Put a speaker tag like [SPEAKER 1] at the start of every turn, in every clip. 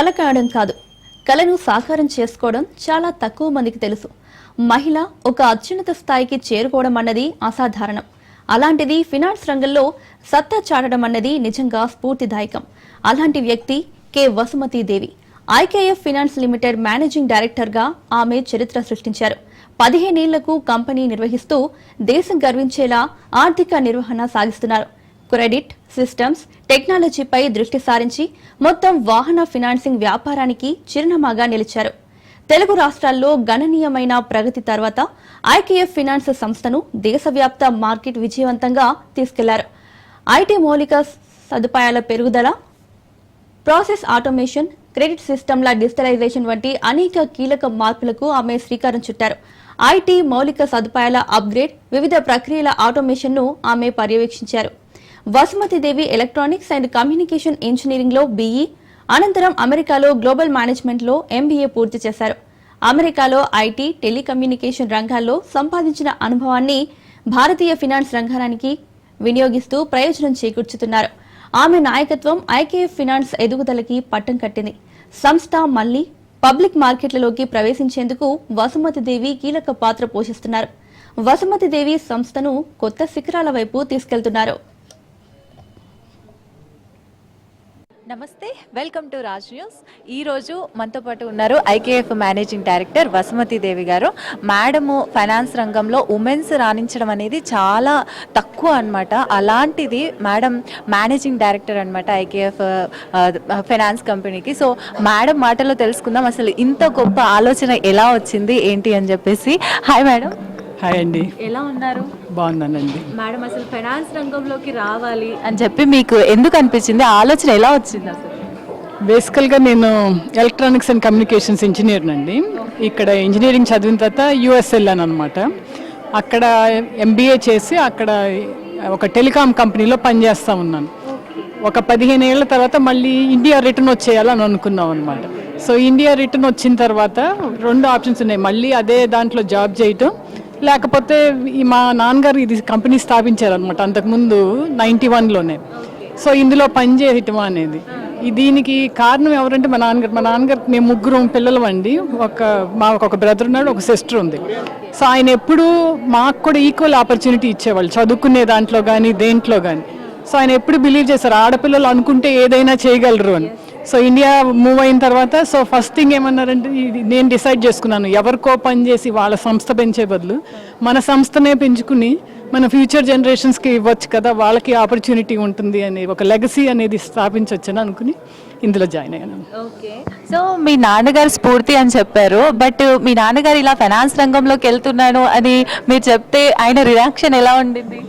[SPEAKER 1] కల కాయడం కాదు, కలను సాకారం చేసుకోవడం చాలా తక్కువ మందికి తెలుసు. మహిళ ఒక అత్యున్నత స్థాయికి చేరుకోవడం అన్నది అసాధారణం. అలాంటిది ఫినాన్స్ రంగంలో సత్తా చాటడం అన్నది నిజంగా స్ఫూర్తిదాయకం. అలాంటి వ్యక్తి K Vasumatidevi. IKF finance limited managing డైరెక్టర్గా ఆమె చరిత్ర సృష్టించారు. 15 ఏళ్లకు కంపెనీ నిర్వహిస్తూ దేశం గర్వించేలా ఆర్థిక నిర్వహణ సాగిస్తున్నారు. క్రెడిట్, సిస్టమ్స్, టెక్నాలజీపై దృష్టి సారించి మొత్తం వాహన ఫినాన్సింగ్ వ్యాపారానికి చిరునామాగా నిలిచారు. తెలుగు రాష్ట్రాల్లో గణనీయమైన ప్రగతి తర్వాత ఐకేఎఫ్ ఫినాన్స్ సంస్థను దేశవ్యాప్త మార్కెట్ విజయవంతంగా తీసుకెళ్లారు. ఐటీ మౌలిక సదుపాయాల పెరుగుదల, ప్రాసెస్ ఆటోమేషన్, క్రెడిట్ సిస్టమ్ల డిజిటలైజేషన్ వంటి అనేక కీలక మార్పులకు ఆమె శ్రీకారం చుట్టారు. ఐటీ మౌలిక సదుపాయాల అప్గ్రేడ్, వివిధ ప్రక్రియల ఆటోమేషన్ను ఆమె పర్యవేక్షించారు. వసుమతీదేవి ఎలక్ట్రానిక్స్ అండ్ కమ్యూనికేషన్ ఇంజనీరింగ్లో బీఈ, అనంతరం అమెరికాలో గ్లోబల్ మేనేజ్మెంట్లో ఎంబీఏ పూర్తి చేశారు. అమెరికాలో ఐటీ, టెలికమ్యూనికేషన్ రంగాల్లో సంపాదించిన అనుభవాన్ని భారతీయ ఫినాన్స్ రంగానికి వినియోగిస్తూ ప్రయోజనం చేకూర్చుతున్నారు. ఆమె నాయకత్వం ఐకేఎఫ్ ఫినాన్స్ ఎదుగుదలకి పట్టం కట్టింది. సంస్థ మళ్లీ పబ్లిక్ మార్కెట్లలోకి ప్రవేశించేందుకు వసుమతీదేవి కీలక పాత్ర పోషిస్తున్నారు. వసుమతీదేవి సంస్థను కొత్త శిఖరాల వైపు తీసుకెళ్తున్నారు.
[SPEAKER 2] నమస్తే, వెల్కమ్ టు రాజ్ న్యూస్. ఈరోజు మనతో పాటు ఉన్నారు ఐకేఎఫ్ మేనేజింగ్ డైరెక్టర్ వసుమతీదేవి గారు. మేడము ఫైనాన్స్ రంగంలో ఉమెన్స్ రాణించడం అనేది చాలా తక్కువ అనమాట. అలాంటిది మేడం మేనేజింగ్ డైరెక్టర్ అనమాట ఐకేఎఫ్ ఫైనాన్స్ కంపెనీకి. సో మేడం మాటల్లో తెలుసుకుందాం అసలు ఇంత గొప్ప ఆలోచన ఎలా వచ్చింది ఏంటి అని చెప్పేసి. Hi madam.
[SPEAKER 3] హాయ్ అండి,
[SPEAKER 2] ఎలా ఉన్నారు?
[SPEAKER 3] బాగున్నానండి.
[SPEAKER 2] మేడం, అసలు ఫైనాన్స్ రంగంలోకి రావాలి అని చెప్పి మీకు ఎందుకు అనిపించింది? ఆలోచన ఎలా వచ్చింది అసలు?
[SPEAKER 3] బేసికల్గా నేను ఎలక్ట్రానిక్స్ అండ్ కమ్యూనికేషన్స్ ఇంజనీర్నండి. ఇక్కడ ఇంజనీరింగ్ చదివిన తర్వాత యూఎస్ వెళ్ళాను అనమాట. అక్కడ ఎంబీఏ చేసి అక్కడ ఒక టెలికాం కంపెనీలో పనిచేస్తూ ఉన్నాను. ఒక 15 ఏళ్ల తర్వాత మళ్ళీ ఇండియా రిటర్న్ వచ్చేయాలని అనుకున్నాం అనమాట. సో ఇండియా రిటర్న్ వచ్చిన తర్వాత 2 ఆప్షన్స్ ఉన్నాయి. మళ్ళీ అదే దాంట్లో జాబ్ చేయటం, లేకపోతే మా నాన్నగారు ఇది కంపెనీ స్థాపించారనమాట అంతకుముందు 91లోనే. సో ఇందులో పని చేయటం అనేది దీనికి కారణం ఎవరంటే మా నాన్నగారికి మేము 3 పిల్లలు అండి. మాకు ఒక బ్రదర్ ఉన్నాడు, ఒక సిస్టర్ ఉంది. సో ఆయన ఎప్పుడూ మాకు కూడా ఈక్వల్ ఆపర్చునిటీ ఇచ్చేవాళ్ళు, చదువుకునే దాంట్లో కానీ దేంట్లో కానీ. సో ఆయన ఎప్పుడు బిలీవ్ చేశారు ఆడపిల్లలు అనుకుంటే ఏదైనా చేయగలరు అని. సో ఇండియా మూవ్ అయిన తర్వాత సో ఫస్ట్ థింగ్ ఏమన్నారంటే, నేను డిసైడ్ చేసుకున్నాను ఎవరికో పని చేసి వాళ్ళ సంస్థ పెంచే బదులు మన సంస్థనే పెంచుకుని మన ఫ్యూచర్ జనరేషన్స్కి ఇవ్వచ్చు కదా, వాళ్ళకి ఆపర్చునిటీ ఉంటుంది అని ఒక లెగసీ అనేది స్థాపించవచ్చని అనుకుని ఇందులో జాయిన్ అయ్యాను.
[SPEAKER 2] ఓకే, సో మీ నాన్నగారు స్ఫూర్తి అని చెప్పారు. బట్ మీ నాన్నగారు ఇలా ఫైనాన్స్ రంగంలోకి వెళ్తున్నాను అని మీరు చెప్తే ఆయన రియాక్షన్ ఎలా ఉండింది?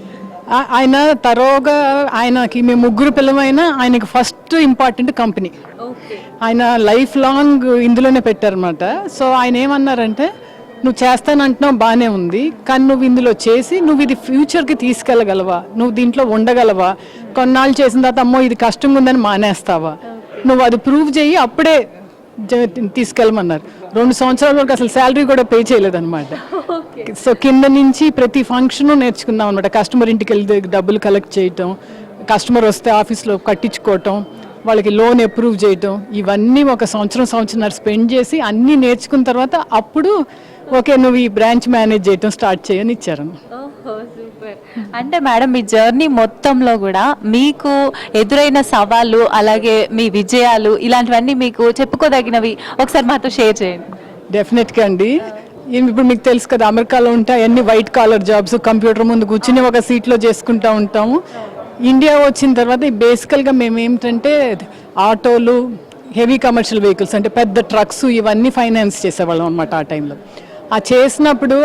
[SPEAKER 3] ఆయన తరోగా ఆయనకి మేము 3 పిల్లమైనా ఆయనకి ఫస్ట్ ఇంపార్టెంట్ కంపెనీ. ఆయన లైఫ్ లాంగ్ ఇందులోనే పెట్టారనమాట. సో ఆయన ఏమన్నారంటే, నువ్వు చేస్తానంటున్నావు బాగానే ఉంది, కానీ నువ్వు ఇందులో చేసి నువ్వు ఇది ఫ్యూచర్కి తీసుకెళ్ళగలవా, నువ్వు దీంట్లో ఉండగలవా, కొన్నాళ్ళు చేసిన తర్వాత అమ్మో ఇది కష్టంగా ఉందని మానేస్తావా, నువ్వు అది ప్రూవ్ చేయి అప్పుడే తీసుకెళ్ళమన్నారు. 2 సంవత్సరాల వరకు అసలు శాలరీ కూడా పే చేయలేదన్నమాట. సో కింద నుంచి ప్రతి ఫంక్షన్ నేర్చుకున్నాం అనమాట. కస్టమర్ ఇంటికి వెళ్ళి డబ్బులు కలెక్ట్ చేయటం, కస్టమర్ వస్తే ఆఫీస్లో కట్టించుకోవటం, వాళ్ళకి లోన్ అప్రూవ్ చేయటం, ఇవన్నీ ఒక సంవత్సరంన్నర స్పెండ్ చేసి అన్నీ నేర్చుకున్న తర్వాత అప్పుడు ఓకే నువ్వు ఈ బ్రాంచ్ మేనేజ్ చేయటం స్టార్ట్ చేయని ఇచ్చారు.
[SPEAKER 2] అంటే మేడం, మీ జర్నీ మొత్తంలో కూడా మీకు ఎదురైన సవాళ్ళు అలాగే మీ విజయాలు ఇలాంటివన్నీ మీకు చెప్పుకోదగినవి ఒకసారి మాతో షేర్ చేయండి.
[SPEAKER 3] డెఫినెట్గా అండి. ఇప్పుడు మీకు తెలుసు కదా, అమెరికాలో ఉంటాయి అన్ని వైట్ కాలర్ జాబ్స్, కంప్యూటర్ ముందు కూర్చుని ఒక సీట్లో చేసుకుంటూ ఉంటాము. ఇండియా వచ్చిన తర్వాత బేసికల్గా మేము ఏమిటంటే ఆటోలు, హెవీ కమర్షియల్ వెహికల్స్ అంటే పెద్ద ట్రక్స్ ఇవన్నీ ఫైనాన్స్ చేసేవాళ్ళం అనమాట. ఆ టైంలో ఆ చేసినప్పుడు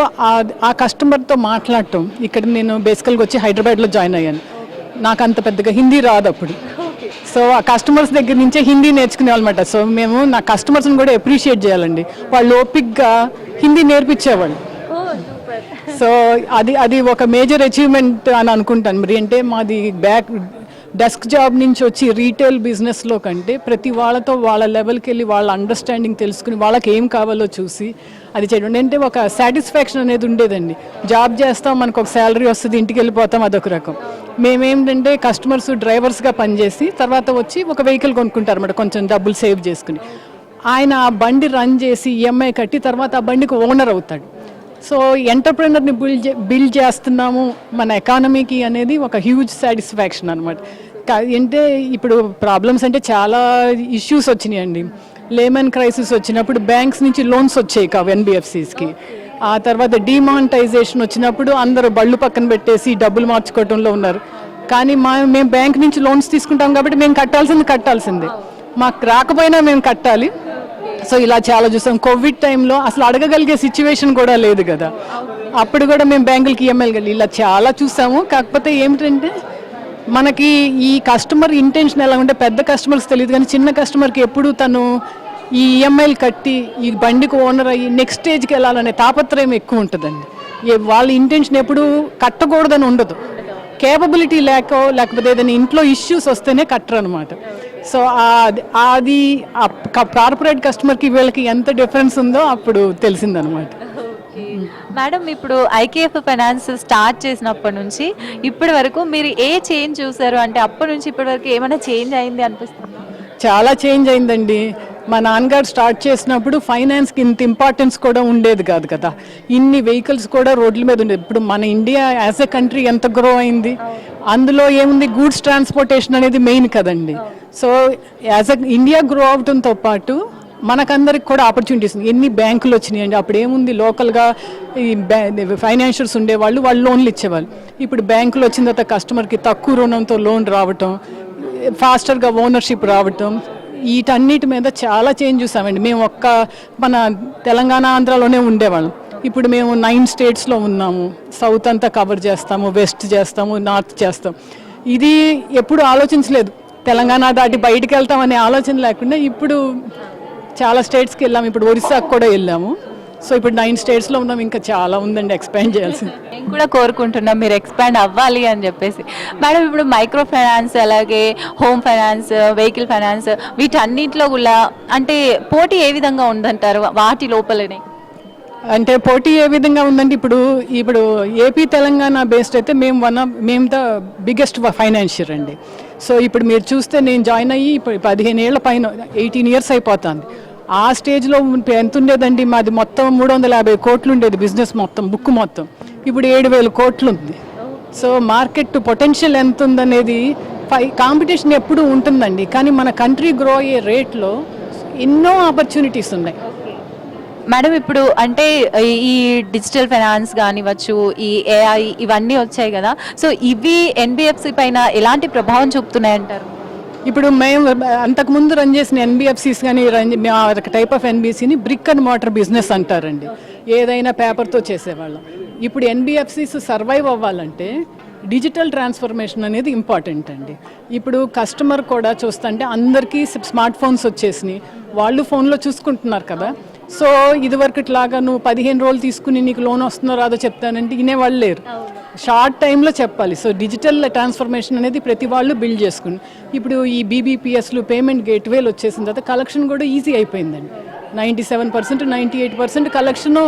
[SPEAKER 3] ఆ కస్టమర్తో మాట్లాడటం, ఇక్కడ నేను బేసికల్గా వచ్చి హైదరాబాద్లో జాయిన్ అయ్యాను. నాకు అంత పెద్దగా హిందీ రాదు అప్పుడు. సో ఆ కస్టమర్స్ దగ్గర నుంచే హిందీ నేర్చుకునే వాళ్ళమాట. సో మేము నా కస్టమర్స్ని కూడా అప్రిషియేట్ చేయాలండి, వాళ్ళు ఓపిక్గా హిందీ నేర్పించేవాళ్ళు. సో అది ఒక మేజర్ అచీవ్మెంట్ అని అనుకుంటాను. మరి అంటే మాది డెస్క్ జాబ్ నుంచి వచ్చి రీటైల్ బిజినెస్లో కంటే ప్రతి వాళ్ళతో వాళ్ళ లెవెల్కి వెళ్ళి వాళ్ళ అండర్స్టాండింగ్ తెలుసుకుని వాళ్ళకి ఏం కావాలో చూసి అది చేయడం అంటే ఒక సాటిస్ఫాక్షన్ అనేది ఉండేదండి. జాబ్ చేస్తాం, మనకు ఒక శాలరీ వస్తుంది, ఇంటికి వెళ్ళిపోతాం, అదొక రకం. మేమేంటంటే కస్టమర్స్ డ్రైవర్స్గా పనిచేసి తర్వాత వచ్చి ఒక వెహికల్ కొనుక్కుంటారు అన్నమాట, కొంచెం డబ్బులు సేవ్ చేసుకుని. ఆయన ఆ బండి రన్ చేసి ఈఎంఐ కట్టి తర్వాత ఆ బండికి ఓనర్ అవుతాడు. సో ఎంటర్ప్రెనర్ని బిల్డ్ చేస్తున్నాము మన ఎకానమీకి అనేది ఒక హ్యూజ్ సాటిస్ఫాక్షన్ అనమాట. అంటే ఇప్పుడు ప్రాబ్లమ్స్ అంటే చాలా ఇష్యూస్ వచ్చినాయండి. లేమన్ క్రైసిస్ వచ్చినప్పుడు బ్యాంక్స్ నుంచి లోన్స్ వచ్చాయి కావు ఎన్బిఎఫ్సిస్కి. ఆ తర్వాత డిమానిటైజేషన్ వచ్చినప్పుడు అందరూ బళ్ళు పక్కన పెట్టేసి డబ్బులు మార్చుకోవడంలో ఉన్నారు. కానీ మేము బ్యాంక్ నుంచి లోన్స్ తీసుకుంటాం కాబట్టి మేము కట్టాల్సిందే, మాకు రాకపోయినా మేము కట్టాలి. సో ఇలా చాలా చూసాం. కోవిడ్ టైంలో అసలు అడగగలిగే సిచ్యువేషన్ కూడా లేదు కదా, అప్పుడు కూడా మేము బ్యాంకులకి ఈఎంఐలు ఇలా చాలా చూసాము. కాకపోతే ఏమిటంటే మనకి ఈ కస్టమర్ ఇంటెన్షన్ ఎలా ఉంటే పెద్ద కస్టమర్స్ తెలియదు, కానీ చిన్న కస్టమర్కి ఎప్పుడు తను ఈ ఈఎంఐలు కట్టి ఈ బండికి ఓనర్ అయ్యి నెక్స్ట్ స్టేజ్కి వెళ్ళాలనే తాపత్రయం ఎక్కువ ఉంటుందండి. వాళ్ళ ఇంటెన్షన్ ఎప్పుడు కట్టకూడదని ఉండదు, కేపబిలిటీ లేకపోతే ఏదైనా ఇంట్లో ఇష్యూస్ వస్తేనే కట్టరు అనమాట. సో అది కార్పొరేట్ కస్టమర్కి వీళ్ళకి ఎంత డిఫరెన్స్ ఉందో అప్పుడు తెలిసిందనమాట.
[SPEAKER 2] మేడం, ఇప్పుడు ఐకేఎఫ్ ఫైనాన్స్ స్టార్ట్ చేసినప్పటి నుంచి ఇప్పటి వరకు మీరు ఏ చేంజ్ చూసారు? అంటే అప్పటి నుంచి ఇప్పటి వరకు ఏమైనా చేంజ్ అయింది అనిపిస్తుంది?
[SPEAKER 3] చాలా చేంజ్ అయిందండి. మా నాన్నగారు స్టార్ట్ చేసినప్పుడు ఫైనాన్స్కి ఇంత ఇంపార్టెన్స్ కూడా ఉండేది కాదు కదా, ఇన్ని వెహికల్స్ కూడా రోడ్ల మీద ఉండేది. ఇప్పుడు మన ఇండియా యాజ్ ఎ కంట్రీ ఎంత గ్రో అయింది, అందులో ఏముంది, గూడ్స్ ట్రాన్స్పోర్టేషన్ అనేది మెయిన్ కదండి. So as a India grow అవడంతో పాటు మనకందరికి కూడా ఆపర్చునిటీస్, ఎన్ని బ్యాంకులు వచ్చినాయండి. అప్పుడు ఏముంది, లోకల్గా ఈ ఫైనాన్షియల్స్ ఉండేవాళ్ళు, వాళ్ళు లోన్లు ఇచ్చేవాళ్ళు. ఇప్పుడు బ్యాంకులు వచ్చిన తర్వాత కస్టమర్కి తక్కువ రుణంతో లోన్ రావటం, ఫాస్టర్గా ఓనర్షిప్ రావటం, వీటన్నిటి మీద చాలా చేంజ్ చూసామండి. మేము మన తెలంగాణ ఆంధ్రాలోనే ఉండేవాళ్ళం, ఇప్పుడు మేము 9 స్టేట్స్లో ఉన్నాము. సౌత్ అంతా కవర్ చేస్తాము, వెస్ట్ చేస్తాము, నార్త్ చేస్తాం. ఇది ఎప్పుడు ఆలోచించలేదు, తెలంగాణ దాటి బయటికి వెళ్తామనే ఆలోచన లేకుండా ఇప్పుడు చాలా స్టేట్స్కి వెళ్ళాము. ఇప్పుడు ఒరిస్సాకు కూడా వెళ్ళాము. సో ఇప్పుడు 9 స్టేట్స్లో ఉన్నాం, ఇంకా చాలా ఉందండి ఎక్స్పాండ్ చేయాల్సింది.
[SPEAKER 2] నేను కూడా కోరుకుంటున్నాం మీరు ఎక్స్పాండ్ అవ్వాలి అని చెప్పేసి. మేడం, ఇప్పుడు మైక్రో ఫైనాన్స్, అలాగే హోమ్ ఫైనాన్స్, వెహికల్ ఫైనాన్స్, వీటన్నిటిలో కూడా అంటే పోటీ ఏ విధంగా ఉందంటారు వాటి లోపలనే?
[SPEAKER 3] అంటే పోటీ ఏ విధంగా ఉందంటే ఇప్పుడు ఏపీ తెలంగాణ బేస్డ్ అయితే మేము ద బిగ్గెస్ట్ ఫైనాన్షియర్ అండి. సో ఇప్పుడు మీరు చూస్తే నేను జాయిన్ అయ్యి ఇప్పుడు 15 ఏళ్ల పైన 18 ఇయర్స్ అయిపోతుంది. ఆ స్టేజ్లో ఎంత ఉండేదండి, మాది మొత్తం 350 కోట్లు ఉండేది బిజినెస్ మొత్తం, బుక్ మొత్తం. ఇప్పుడు 7,000 కోట్లు ఉంది. సో మార్కెట్ పొటెన్షియల్ ఎంత ఉందనేది, కాంపిటీషన్ ఎప్పుడు ఉంటుందండి, కానీ మన కంట్రీ గ్రో అయ్యే రేట్లో ఎన్నో ఆపర్చునిటీస్ ఉన్నాయి.
[SPEAKER 2] మేడం, ఇప్పుడు అంటే ఈ డిజిటల్ ఫైనాన్స్ కానివ్వచ్చు, ఈ ఏఐ, ఇవన్నీ వచ్చాయి కదా, సో ఇవి ఎన్బిఎఫ్సి పైన ఎలాంటి ప్రభావం చూపుతున్నాయంటారు?
[SPEAKER 3] ఇప్పుడు మేము అంతకుముందు రన్ చేసిన ఎన్బిఎఫ్సిస్ కానీ ఒక టైప్ ఆఫ్ ఎన్బిసిని బ్రిక్ అండ్ మోటార్ బిజినెస్ అంటారండి, ఏదైనా పేపర్తో చేసేవాళ్ళం. ఇప్పుడు ఎన్బిఎఫ్సిస్ సర్వైవ్ అవ్వాలంటే డిజిటల్ ట్రాన్స్ఫర్మేషన్ అనేది ఇంపార్టెంట్ అండి. ఇప్పుడు కస్టమర్ కూడా చూస్తుంటే అందరికీ స్మార్ట్ ఫోన్స్ వచ్చేసినాయి, వాళ్ళు ఫోన్లో చూసుకుంటున్నారు కదా. సో ఇదివరకులాగా నువ్వు 15 రోజులు తీసుకుని నీకు లోన్ వస్తుందో రాదో చెప్తానంటే వినేవాళ్ళు లేరు, షార్ట్ టైంలో చెప్పాలి. సో డిజిటల్ ట్రాన్స్ఫర్మేషన్ అనేది ప్రతి వాళ్ళు బిల్డ్ చేసుకుని, ఇప్పుడు ఈ బీబీపీఎస్లు, పేమెంట్ గేట్వేలు వచ్చేసిన తర్వాత కలెక్షన్ కూడా ఈజీ అయిపోయిందండి. 97%, 98% కలెక్షను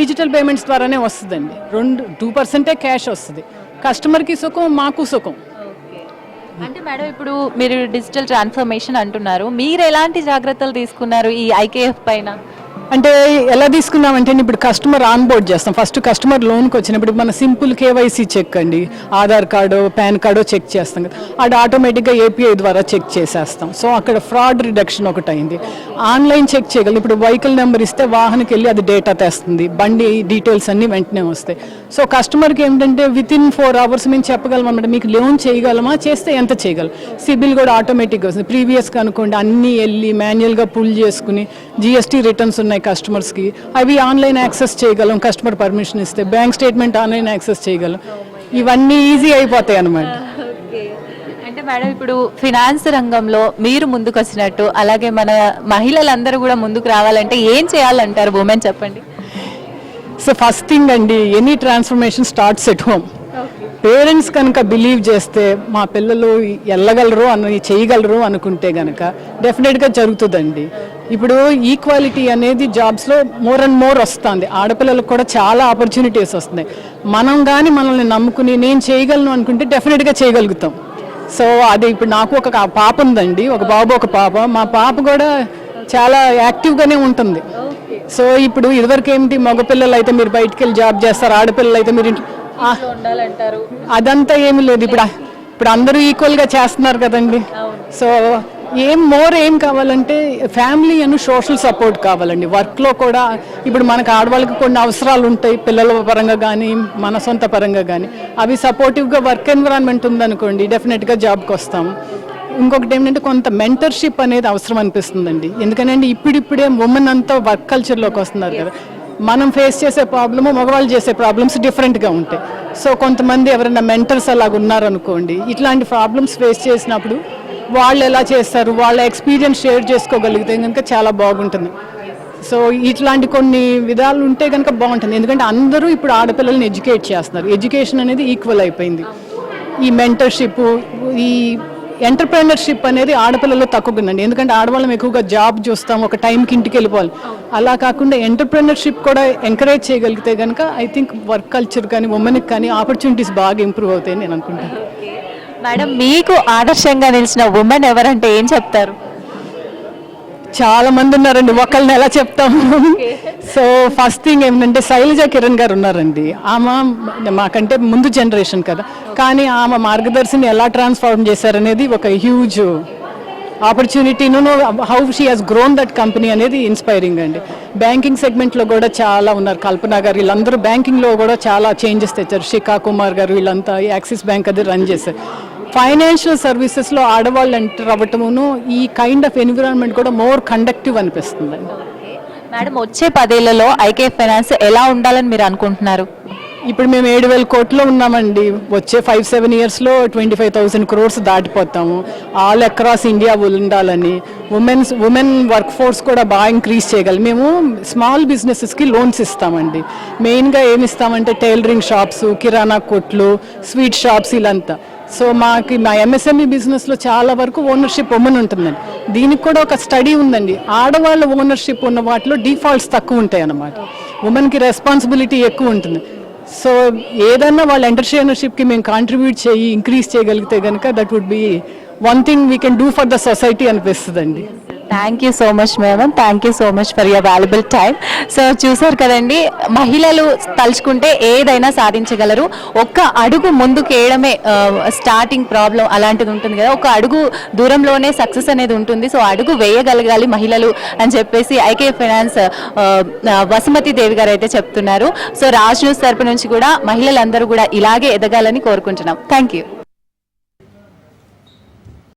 [SPEAKER 3] డిజిటల్ పేమెంట్స్ ద్వారానే వస్తుందండి. 2% క్యాష్ వస్తుంది. కస్టమర్కి సుఖం, మాకు సుఖం.
[SPEAKER 2] అంటే మేడం, ఇప్పుడు మీరు డిజిటల్ ట్రాన్స్ఫర్మేషన్ అంటున్నారు, మీరు ఎలాంటి జాగ్రత్తలు తీసుకున్నారు ఈ ఐకేఎఫ్ పైన?
[SPEAKER 3] అంటే ఎలా తీసుకున్నామంటే ఇప్పుడు కస్టమర్ ఆన్ బోర్డ్ చేస్తాం. ఫస్ట్ కస్టమర్ లోన్కి వచ్చినప్పుడు మన సింపుల్ కేవైసీ చెక్ అండి, Aadhaar card, PAN card check చేస్తాం కదా, అది ఆటోమేటిక్గా ఏపీఐ ద్వారా చెక్ చేసేస్తాం. సో అక్కడ ఫ్రాడ్ రిడక్షన్ ఒకటి అయింది. ఆన్లైన్ చెక్ చేయగలం. ఇప్పుడు వెహికల్ నెంబర్ ఇస్తే వాహనకి వెళ్ళి అది డేటా తెస్తుంది, బండి డీటెయిల్స్ అన్నీ వెంటనే వస్తాయి. సో కస్టమర్కి ఏంటంటే వితిన్ 4 hours మేము చెప్పగలం అన్నమాట, మీకు లోన్ చేయగలమా, చేస్తే ఎంత చేయగలం. సిబిల్ కూడా ఆటోమేటిక్గా వస్తుంది. ప్రీవియస్గా అనుకోండి అన్నీ వెళ్ళి మాన్యువల్గా పుల్ చేసుకుని, జిఎస్టీ రిటర్న్స్ ఉన్నాయి కస్టమర్స్కి, అవి ఆన్లైన్ యాక్సెస్ చేయగలం. కస్టమర్ పర్మిషన్ ఇస్తే బ్యాంక్ స్టేట్మెంట్ ఆన్లైన్ యాక్సెస్ చేయగలం. ఇవన్నీ ఈజీ అయిపోతాయి అన్నమాట.
[SPEAKER 2] అంటే మేడం, ఇప్పుడు ఫినాన్స్ రంగంలో మీరు ముందుకు వచ్చినట్టు అలాగే మన మహిళలందరూ కూడా ముందుకు రావాలంటే ఏం చేయాలంటారు ఉమెన్, చెప్పండి.
[SPEAKER 3] సో ఫస్ట్ థింగ్ అండి, any transformation starts at home. Parents కనుక బిలీవ్ చేస్తే మా పిల్లలు వెళ్ళగలరు చేయగలరు అనుకుంటే కనుక డెఫినెట్గా జరుగుతుందండి. ఇప్పుడు ఈక్వాలిటీ అనేది జాబ్స్లో మోర్ అండ్ మోర్ వస్తుంది. ఆడపిల్లలకు కూడా చాలా ఆపర్చునిటీస్ వస్తున్నాయి. మనం కానీ మనల్ని నమ్ముకుని నేను చేయగలను అనుకుంటే డెఫినెట్గా చేయగలుగుతాం. సో అది ఇప్పుడు నాకు ఒక పాప ఉందండి, ఒక బాబు ఒక పాప. మా పాప కూడా చాలా యాక్టివ్గానే ఉంటుంది. సో ఇప్పుడు ఇదివరకు ఏంటి, మగపిల్లలు అయితే మీరు బయటికి వెళ్ళి జాబ్ చేస్తారు, ఆడపిల్లలు అయితే మీరు
[SPEAKER 2] ఉండాలంటారు.
[SPEAKER 3] అదంతా ఏమి లేదు. ఇప్పుడు అందరూ ఈక్వల్గా చేస్తున్నారు కదండి. సో ఏం కావాలంటే ఫ్యామిలీ అని సోషల్ సపోర్ట్ కావాలండి. వర్క్లో కూడా ఇప్పుడు మనకు ఆడవాళ్ళకి కొన్ని అవసరాలు ఉంటాయి, పిల్లల పరంగా కానీ మన సొంత పరంగా కానీ. అవి సపోర్టివ్గా వర్క్ ఎన్విరాన్మెంట్ ఉందనుకోండి, డెఫినెట్గా జాబ్కి వస్తాం. ఇంకొకటి ఏంటంటే కొంత మెంటర్షిప్ అనేది అవసరం అనిపిస్తుందండి. ఎందుకంటే ఇప్పుడిప్పుడే ఉమెన్ అంతా వర్క్ కల్చర్లోకి వస్తున్నారు కదా. మనం ఫేస్ చేసే ప్రాబ్లము మగవాళ్ళు చేసే ప్రాబ్లమ్స్ డిఫరెంట్గా ఉంటాయి. సో కొంతమంది ఎవరైనా మెంటర్స్ అలాగ ఉన్నారనుకోండి, ఇట్లాంటి ప్రాబ్లమ్స్ ఫేస్ చేసినప్పుడు వాళ్ళు ఎలా చేస్తారు, వాళ్ళ ఎక్స్పీరియన్స్ షేర్ చేసుకోగలిగితే కనుక చాలా బాగుంటుంది. సో ఇట్లాంటి కొన్ని విధాలు ఉంటే కనుక బాగుంటుంది. ఎందుకంటే అందరూ ఇప్పుడు ఆడపిల్లల్ని ఎడ్యుకేట్ చేస్తున్నారు. ఎడ్యుకేషన్ అనేది ఈక్వల్ అయిపోయింది. ఈ మెంటర్షిప్, ఈ ఎంటర్ప్రెనర్షిప్ అనేది ఆడపిల్లల్లో తక్కువగా ఉందండి. ఎందుకంటే ఆడవాళ్ళం ఎక్కువగా జాబ్ చూస్తాం, ఒక టైంకి ఇంటికి వెళ్ళిపోవాలి. అలా కాకుండా ఎంటర్ప్రెనర్షిప్ కూడా ఎంకరేజ్ చేయగలిగితే కనుక ఐ థింక్ వర్క్ కల్చర్ కానీ ఉమెన్కి కానీ ఆపర్చునిటీస్ బాగా ఇంప్రూవ్ అవుతాయని నేను అనుకుంటాను.
[SPEAKER 2] మేడం, మీకు ఆదర్శంగా నిలిచిన ఉమెన్ ఎవరంటే ఏం చెప్తారు?
[SPEAKER 3] చాలా మంది ఉన్నారండి, ఒకళ్ళని ఎలా చెప్తాము. సో ఫస్ట్ థింగ్ ఏంటంటే శైలజ కిరణ్ గారు ఉన్నారండి. ఆమె మాకంటే ముందు జనరేషన్ కదా, కానీ ఆమె మార్గదర్శిని ఎలా ట్రాన్స్ఫార్మ్ చేశారనేది ఒక హ్యూజ్ ఆపర్చునిటీను. How she has grown that company అనేది ఇన్స్పైరింగ్ అండి. బ్యాంకింగ్ సెగ్మెంట్లో కూడా చాలా ఉన్నారు. కల్పన గారు, వీళ్ళందరూ బ్యాంకింగ్లో కూడా చాలా చేంజెస్ తెచ్చారు. శిఖా కుమార్ గారు, వీళ్ళంతా యాక్సిస్ బ్యాంక్ అది రన్ చేశారు. ఫైనాన్షియల్ సర్వీసెస్లో ఆడవాళ్ళు ఎంటర్ అవ్వటమును ఈ కైండ్ ఆఫ్ ఎన్విరాన్మెంట్ కూడా మోర్ కండక్టివ్ అనిపిస్తుంది.
[SPEAKER 2] మేడం, వచ్చే 10 ఏళ్లలో ఐకేఎఫ్ ఫైనాన్స్ ఎలా ఉండాలని మీరు అనుకుంటున్నారు?
[SPEAKER 3] ఇప్పుడు మేము 7,000 కోట్లు ఉన్నామండి. వచ్చే 5-7 ఇయర్స్లో 25,000 crores దాటిపోతాము. ఆల్ అక్రాస్ ఇండియా ఉండాలని, ఉమెన్ వర్క్ ఫోర్స్ కూడా బాగా ఇంక్రీజ్ చేయగలం. మేము స్మాల్ బిజినెసెస్కి లోన్స్ ఇస్తామండి. మెయిన్గా ఏమి ఇస్తామంటే టైలరింగ్ షాప్స్, కిరాణా కొట్లు, స్వీట్ షాప్స్, ఇలాంతా. సో మా ఎంఎస్ఎంఈ బిజినెస్లో చాలా వరకు ఓనర్షిప్ ఉమెన్ ఉంటుందండి. దీనికి కూడా ఒక స్టడీ ఉందండి. ఆడవాళ్ళ ఓనర్షిప్ ఉన్న వాటిలో డిఫాల్ట్స్ తక్కువ ఉంటాయి అన్నమాట. ఉమెన్కి రెస్పాన్సిబిలిటీ ఎక్కువ ఉంటుంది. సో ఏదన్నా వాళ్ళ ఎంటర్ప్రెన్యూర్షిప్కి మేము కాంట్రిబ్యూట్ ఇంక్రీజ్ చేయగలిగితే కనుక that would be one thing we can do for the society అనిపిస్తుందండి.
[SPEAKER 2] Thank you so much madam, thank you so much for your valuable time. So చూసారు కదండి, మహిళలు తలుచుకుంటే ఏదైనా సాధించగలరు. ఒక్క అడుగు ముందుకు వేయడమే స్టార్టింగ్ ప్రాబ్లం అలాంటిది ఉంటుంది కదా, ఒక అడుగు దూరంలోనే సక్సెస్ అనేది ఉంటుంది. సో అడుగు వేయగలగాలి మహిళలు అని చెప్పేసి ఐకేఎఫ్ ఫైనాన్స్ వసుమతి దేవి గారు అయితే చెప్తున్నారు. సో రాజ్ న్యూస్ తరపు నుంచి కూడా మహిళలందరూ కూడా ఇలాగే ఎదగాలని కోరుకుంటున్నాం. Thank you.